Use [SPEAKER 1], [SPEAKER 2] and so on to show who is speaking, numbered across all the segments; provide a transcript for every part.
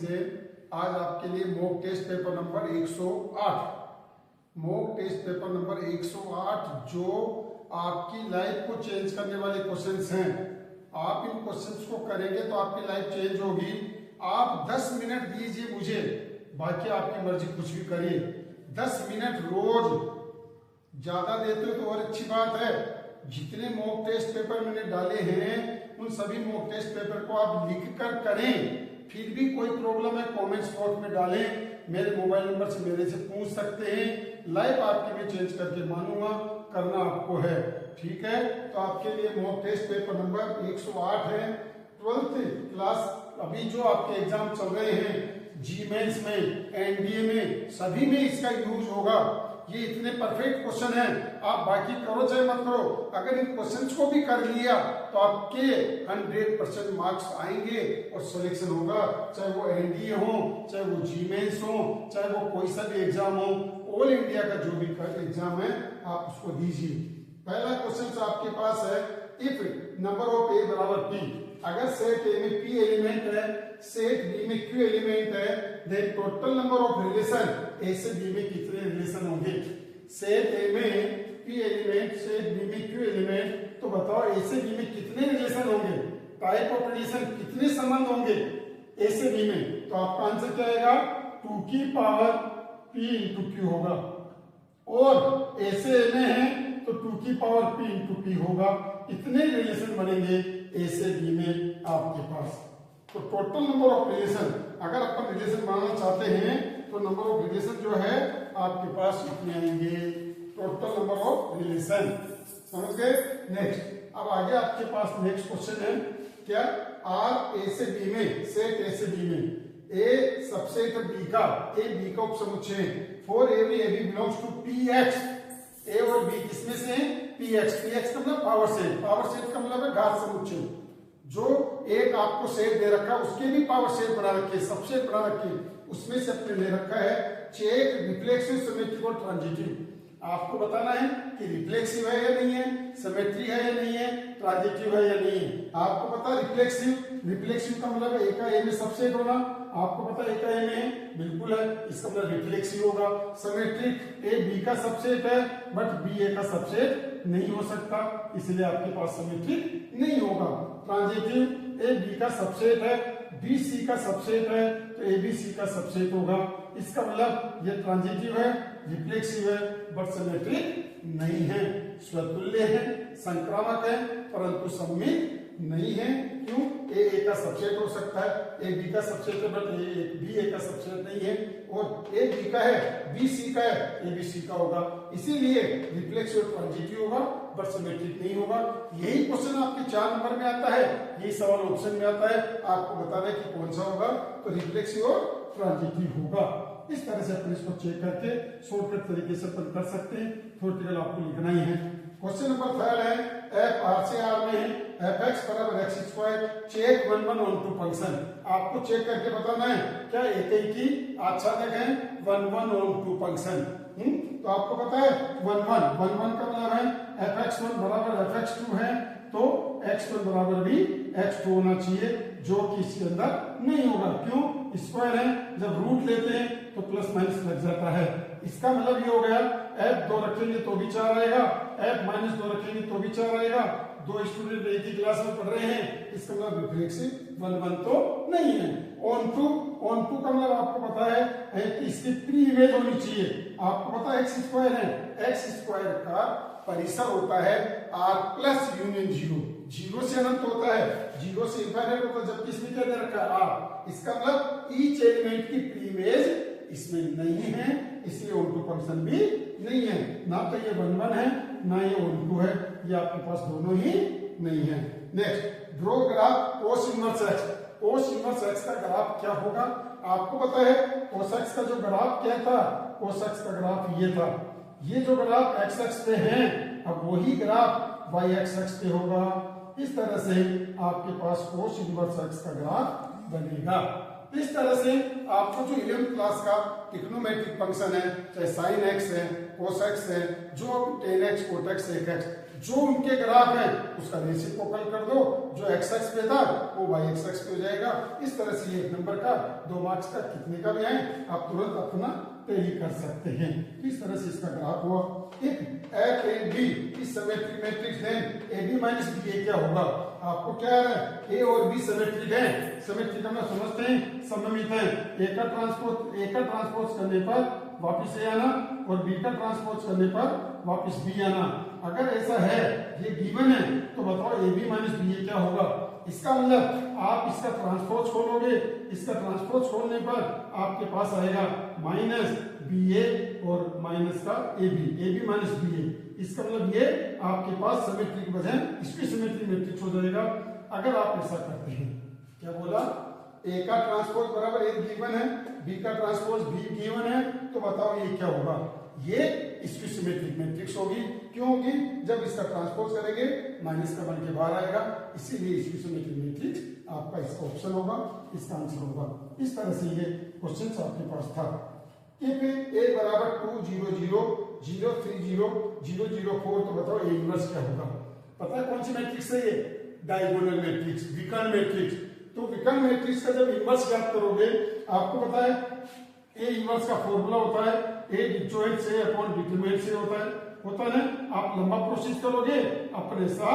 [SPEAKER 1] लीजिए, आज आपके लिए mock test paper number 108, mock test paper number 108 जो आपकी लाइफ को चेंज करने वाले क्वेश्चंस हैं। आप इन क्वेश्चंस को करेंगे तो आपकी लाइफ चेंज होगी। आप 10 मिनट दीजिए मुझे, बाकी आपकी मर्जी, कुछ भी करिए। 10 मिनट रोज, ज्यादा देते हो तो और अच्छी बात है। जितने मॉक टेस्ट पेपर मैंने डाले हैं उन सभी मॉक टेस्ट पेपर को आप लिख कर करें। फिर भी कोई प्रॉब्लम है कमेंट्स बॉक्स में डालें, मेरे मोबाइल नंबर से मेरे से पूछ सकते हैं। लाइफ आपकी मैं चेंज करके मानूंगा, करना आपको है, ठीक है। तो आपके लिए मॉक टेस्ट पेपर नंबर 108 है। 12th क्लास अभी जो आपके एग्जाम चल रहे हैं, जी मेंस में, एनडीए में, सभी में इसका यूज होगा। ये इतने परफेक्ट क्वेश्चन हैं, आप बाकी करो चाहे मत करो, अगर इन क्वेश्चंस को भी कर लिया तो आपके 100% मार्क्स आएंगे और सिलेक्शन होगा। चाहे वो एनडीए हो, चाहे वो जी मेंस हो, चाहे वो कोई सा भी एग्जाम हो, ऑल इंडिया का जो भी एग्जाम है आप उसको दीजिए। पहला क्वेश्चन आपके पास है, इफ नंबर ऑफ ए बराबर पी, अगर सेट ए में पी एलिमेंट है, सेट बी में क्यू एलिमेंट है, then total number of relation A से बी में कितने रिलेशन होंगे। सेट ए में पी एलिमेंट, सेट बी में क्यू एलिमेंट, तो बताओ ए से बी में कितने रिलेशन होंगे, टाइप ऑफ रिलेशन, कितने संबंध होंगे ए से बी में। तो आपका आंसर क्या आएगा, 2 की पावर p इंटू क्यू होगा। और ए से ए में है तो 2 की पावर p इंटू p होगा। इतने रिलेशन बनेंगे ए से बी में आपके पास। तो टोटल नंबर ऑफ रिलेशन, अगर अपन रिलेशन बनाना चाहते हैं तो नंबर ऑफ रिलेशन जो है आपके पास इतने आएंगे, टोटल नंबर ऑफ रिलेशन, समझ गए। नेक्स्ट, अब आगे आपके पास नेक्स्ट क्वेश्चन है, क्या आर ए से बी में, सेट ए से बी में ए सबसेट बी का, ए बी का उपसमुच्चय है। For every A B belongs to P X, A और बी किसमें से है, पी एक्स। पी एक्स का मतलब पावर सेट, पावर सेट का मतलब है घात समुच्चय। जो एक आपको सेट दे रखा है उसके भी पावर सेट बना रखे, सबसेट बना रखे, उसमें से अपने ले रखा है चेक रिफ्लेक्सिव, सिमेट्रिक और ट्रांजिटिव। आपको बताना है कि रिफ्लेक्सिव है या नहीं है, सिमेट्री है या नहीं है, ट्रांजिटिव है या नहीं है। आपको पता रिफ्लेक्सिव, रिफ्लेक्सिव का मतलब ए का ए में सबसेट होना, आपको पता ए का ए में है, बिल्कुल है, इसका मतलब रिफ्लेक्सिव होगा। सिमेट्रिक, ए बी का सबसेट है बट बी ए का सबसेट नहीं हो सकता, इसलिए आपके पास सिमेट्रिक नहीं होगा। ट्रांजिटिव, ए बी का सबसेट है, बी सी का सबसेट है, तो ए बी सी का सबसेट होगा। इसका मतलब ये ट्रांजिटिव है, रिफ्लेक्सिव है बट सिमेट्रिक नहीं है, स्वतुल्य है, संक्रामक है परंतु सममित नहीं है। क्यों, ए का सबसेट हो सकता है, ए बी का सबसेट है बट बी ए का सबसेट नहीं है, और ए बी का है, बी सी का है, ए बी सी का होगा, इसीलिए रिफ्लेक्सिव और ट्रांजिटिव होगा बट सिमेट्रिक नहीं होगा। यही क्वेश्चन आपके 4 नंबर में आता है, यही सवाल ऑप्शन में आता है, आपको बताना है कि कौन सा होगा, तो रिफ्लेक्सिव और ट्रांजिटिव होगा। इस तरह से अपन इसको चेक करके शॉर्टकट तरीके से अपन कर सकते हैं, थ्योरेटिकल आपको लिखना ही है। क्वेश्चन नंबर 3 है, एफ आर से आर में है, एफ एक्स बराबर x square, check 1 1 onto function. आपको चेक करके बताना है क्या एक की आच्छादक है 1 1 ऑन टू फंक्शन। तो आपको पता है 1 1 1 1 का मतलब है एफ एक्स 1 बराबर एफ एक्स 2 है, तो एक्स 1 बराबर भी एक्स 2 होना चाहिए, जो कि इसके अंदर नहीं होगा। क्यों, स्क्वायर है, जब रूट लेते हैं तो प्लस माइनस लग जाता है। इसका मतलब ये हो गया, एफ 2 रखेंगे तो भी 4 आएगा, एफ माइनस 2 रखेंगे तो भी 4 आएगा। 2 स्टूडेंट एक ही क्लास में पढ़ रहे हैं, इसका मतलब रिफ्लेक्सिव 1 1 तो नहीं है। ऑन टू का मतलब आपको पता है कि इसकी प्री इमेज होनी चाहिए। आपको पता है एक्स स्क्वायर है, एक्स स्क्वायर का परिसर होता है आर प्लस यूनियन 0, 0 से अनंत होता है, 0 से इनफाइनाइट होता है, जबकि इसमें क्या दे रखा है आर। इसका मतलब ईच एलिमेंट की प्री इमेज इसमें नहीं है, इसलिए ऑन टू फंक्शन भी नहीं है। ना तो ये 1 1 है, ना ये ऑन टू है, ये आपके पास दोनों ही नहीं है। Next, draw graph cos inverse x. Cos inverse x का ग्राफ क्या होगा, आपको पता है कोस एक्स का जो ग्राफ क्या था, कोस एक्स का ग्राफ ये था। ये जो ग्राफ एक्स एक्स पे है, अब वही ग्राफ वाई एक्स एक्स पे होगा। इस तरह से आपके पास कोस इनवर्स एक्स का ग्राफ बनेगा। इस तरह से आपको जो 11th क्लास का ट्रिग्नोमेट्रिक फंक्शन है, चाहे साइन एक्स है, कोस एक्स है, जो tan x, cot x, sec x, जो उनके ग्राफ है उसका रेसिप्रोकल कर दो, जो एक्स एक्स पे था वो वाई एक्स एक्स पे हो जाएगा। इस तरह से एक नंबर का 2 मार्क्स का कितने का भी है आप तुरंत अपना टैली कर सकते हैं। इस तरह से इसका ग्राफ हुआ। एक if A B is symmetric matrix then A B minus B A क्या होगा? आपको क्या है, ए और बी सिमेट्रिक है, सिमेट्रिक हम समझते हैं सममित है। ए का ट्रांसपोज करने पर वापिस ए आना और बी का ट्रांसपोज करने पर वापिस बी आना। अगर ऐसा है, ये गिवन है, तो बताओ ए बी माइनस बी ए क्या होगा? इसका मतलब आप इसका ट्रांसपोज खोलोगे, इसका ट्रांसपोज खोलने पर आपके पास आएगा माइनस बी ए और माइनस का ए बी माइनस बी ए। इसका मतलब ये आपके पास सिमेट्रिक वजन इसकी सिमेट्रिक मैट्रिक्स हो जाएगा अगर आप ऐसा करते हैं। क्या बोला? ए का ट्रांसपोज बराबर ए गिवन है, बी का ट्रांसपोज बी गिवन है, तो बताओ ये क्या होगा? ये इसकी सिमेट्रिक मैट्रिक्स होगी। क्यों होगी? जब इसका ट्रांसपोज करेंगे माइनस का बन के बाहर आएगा, इसीलिए इसकी सिमेट्रिक मैट्रिक्स आपका इसका ऑप्शन होगा, इसका आंसर होगा। इस तरह से ये क्वेश्चन आपके पास था। इफ ए बराबर 2 0 0 0 3 0 0 0 4 तो बताओ ए इनवर्स क्या होगा? पता है कौन सी मैट्रिक्स है ये? डायगोनल मैट्रिक्स, विकर्ण मैट्रिक्स। तो विकर्ण मैट्रिक्स का जब इनवर्स ज्ञात करोगे, आपको पता है ए इनवर्स का फॉर्मूला होता है ए डिटरमिनेंट से अपॉन डिटरमिनेंट से होता है ना। आप लंबा प्रोसेस करोगे, अपन ऐसा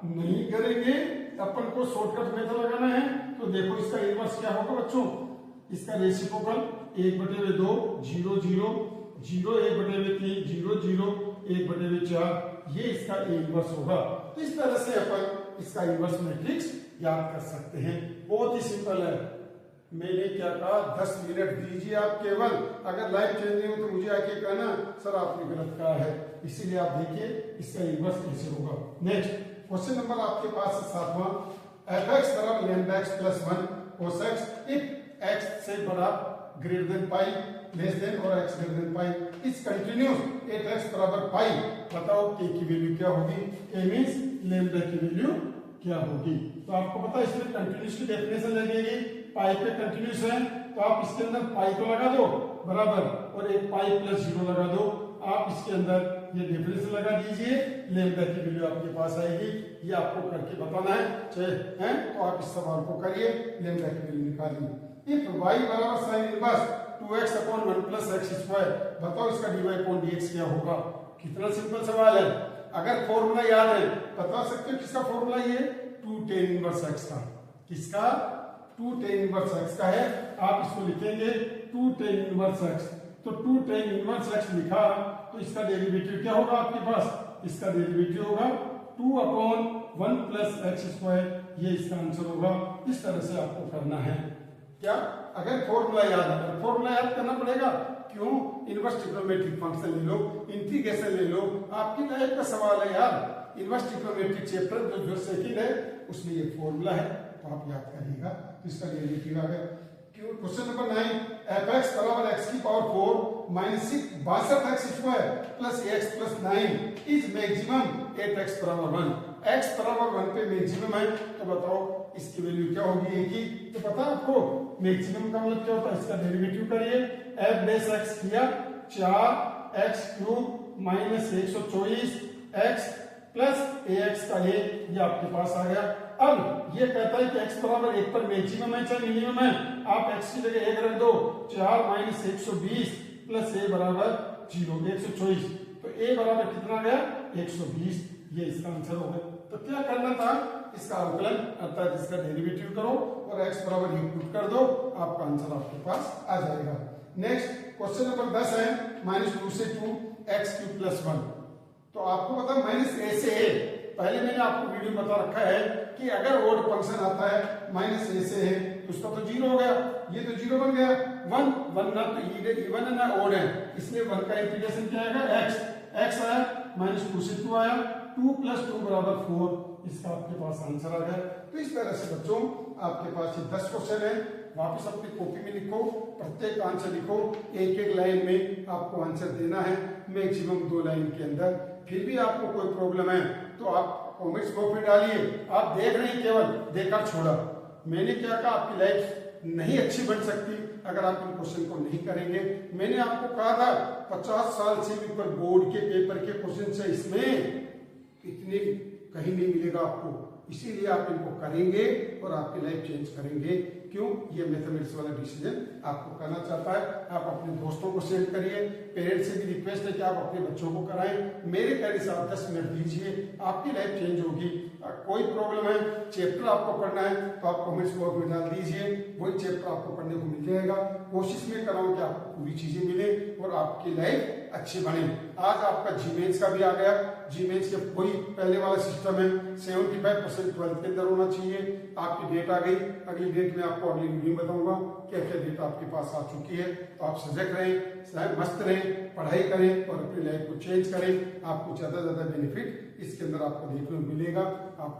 [SPEAKER 1] नहीं करेंगे, अपन को शॉर्टकट मेथड लगाना है। तो देखो इसका इनवर्स क्या होगा बच्चों? इसका रेसिप्रोकल 1/2 0 0 0 1/3 0 0 1/4, ये इसका ए इनवर्स होगा। तो इस तरह से अपन इसका इनवर्स मैट्रिक्स याद कर सकते हैं। बहुत ही सिंपल है। मैंने क्या कहा, 10 मिनट दीजिए आप केवल। अगर लाइफ चेंजिंग हो तो मुझे आके कहना सर आपने गलत कहा है। इसीलिए आप देखिए इसका इनवर्स कैसे होगा। नेक्स्ट क्वेश्चन नंबर आपके पास है 7वां। एफ एक्स बराबर lambda X plus 1 cos X if X से बड़ा greater than pi less than और X greater than pi is continuous at x बराबर पाई। बताओ के की वैल्यू क्या होगी? के मींस लैम्डा की वैल्यू क्या होगी? तो आपको पता है इसमें कंटिन्यूस की डेफिनेशन लगेगी। पाई पे कंटिन्यूस है तो आप इसके अंदर पाई को लगा दो बराबर और एक पाई प्लस 0 लगा दो। आप इसके अंदर ये डेफिनेशन लगा दीजिए, लैम्डा की वैल्यू आपके पास आएगी। ये आपको करके बताना है, चाहे हैं तो आप इस सवाल को करिए, लैम्डा की वैल्यू निकालिए। इफ y बराबर sin inverse 2x upon 1 plus x square, बताओ इसका dy अपॉन dx क्या होगा? कितना सिंपल सवाल है। अगर फॉर्मूला याद है बता सकते हो किसका फॉर्मूला? ये 2 tan इनवर्स x का। किसका? 2 tan इनवर्स x का है। आप इसको लिखेंगे 2 tan इनवर्स x। तो 2 tan इनवर्स x लिखा तो इसका डेरिवेटिव क्या होगा आपके पास? इसका डेरिवेटिव होगा 2 अपॉन 1 प्लस एक्स स्क्वायर, ये इसका आंसर होगा। इस तरह से आपको करना है। क्या? अगर फॉर्मूला याद है, फॉर्मूला याद करना पड़ेगा। क्यों? इनवर्स ट्रिग्नोमेट्रिक फंक्शन ले लो, इंटीग्रेशन ले लो, आपकी लाइफ का सवाल है यार। इनवर्स ट्रिग्नोमेट्रिक चैप्टर जो सेकंड है उसमें ये फॉर्मूला है, तो आप याद करिएगा। तो इसका डेरिवेटिव आ गया। क्वेश्चन नंबर 9 एफ एक्स बराबर एक्स की power 4 minus 62 x square plus x plus 9 is maximum at x बराबर 1। एक्स बराबर 1 पे मैक्सिमम है, तो बताओ इसकी वैल्यू क्या होगी? एक ही तो पता है आपको। मैक्सिमम का मतलब क्या होता है? इसका डेरिवेटिव करिए। एफ बेस एक्स किया 4 X cube minus 124 X plus A X का ये आपके पास आ गया। अब ये कहता है कि x बराबर 1 पर मैक्सिमम है चाहे मिनिमम है, आप x की जगह 1 रख दो। 4 माइनस 120 प्लस a बराबर 0 124, तो a बराबर कितना गया? 120, ये इसका आंसर हो गया। तो क्या करना था? इसका अवकलन अर्थात इसका डेरिवेटिव करो और x बराबर 1 पुट कर दो, आपका आंसर आपके पास आ जाएगा। नेक्स्ट क्वेश्चन नंबर 10 है -2 से 2 x क्यूब प्लस 1। तो आपको पता माइनस a से a, पहले मैंने आपको वीडियो में बता रखा है कि अगर ओड फंक्शन आता है माइनस ए से है तो उसका तो 0 हो गया, ये तो 0 बन गया। 1 ना तो इवन है ना ओड है, इसलिए 1 का इंटीग्रेशन क्या आएगा? x आया -2 से 2 आया, 2 प्लस 2 बराबर 4, इसका आपके पास आंसर आ गया। तो इस तरह से बच्चों आपके पास ये 10 क्वेश्चन है। वापस अपनी कॉपी में लिखो, प्रत्येक आंसर लिखो, एक एक लाइन में आपको आंसर देना है, मैक्सिमम 2 लाइन के अंदर। फिर भी आपको कोई प्रॉब्लम है तो आप कमेंट्स बॉक्स में डालिए। आप देख रहे हैं, केवल देखकर छोड़ा। मैंने क्या कहा, आपकी लाइफ नहीं अच्छी बन सकती अगर आप इन क्वेश्चन को नहीं करेंगे। मैंने आपको कहा था 50 साल से भी ऊपर बोर्ड के पेपर के क्वेश्चन है इसमें, इतने कहीं नहीं मिलेगा आपको। इसीलिए आप इनको करेंगे और आपकी लाइफ चेंज करेंगे। क्यों? ये मैथमेटिक्स वाला डिसीजन आपको करना चाहता है। आप अपने दोस्तों को सेंड करिए। पेरेंट्स से भी रिक्वेस्ट है कि आप अपने बच्चों को कराएं। मेरे कहने से आप 10 मिनट दीजिए, आपकी लाइफ चेंज होगी। कोई प्रॉब्लम है, चैप्टर आपको पढ़ना है तो आप कमेंट्स बॉक्स में डाल दीजिए, वही चैप्टर आपको पढ़ने को मिल जाएगा। कोशिश में कराऊं कि आपको पूरी चीजें मिले और आपकी लाइफ अच्छी बने। आज आपका जीमेंस का भी आ गया। जीमेंस के वही पहले वाला सिस्टम है, 75% 12th के अंदर होना चाहिए। आपकी डेट आ गई, अगली डेट में आपको अगली वीडियो में बताऊंगा क्या क्या डेट आपके पास आ चुकी है। तो आप सजग रहें, मस्त रहें, पढ़ाई करें और अपनी लाइफ को चेंज करें। आपको ज्यादा से ज्यादा बेनिफिट इसके अंदर आपको देखने को मिलेगा। आपका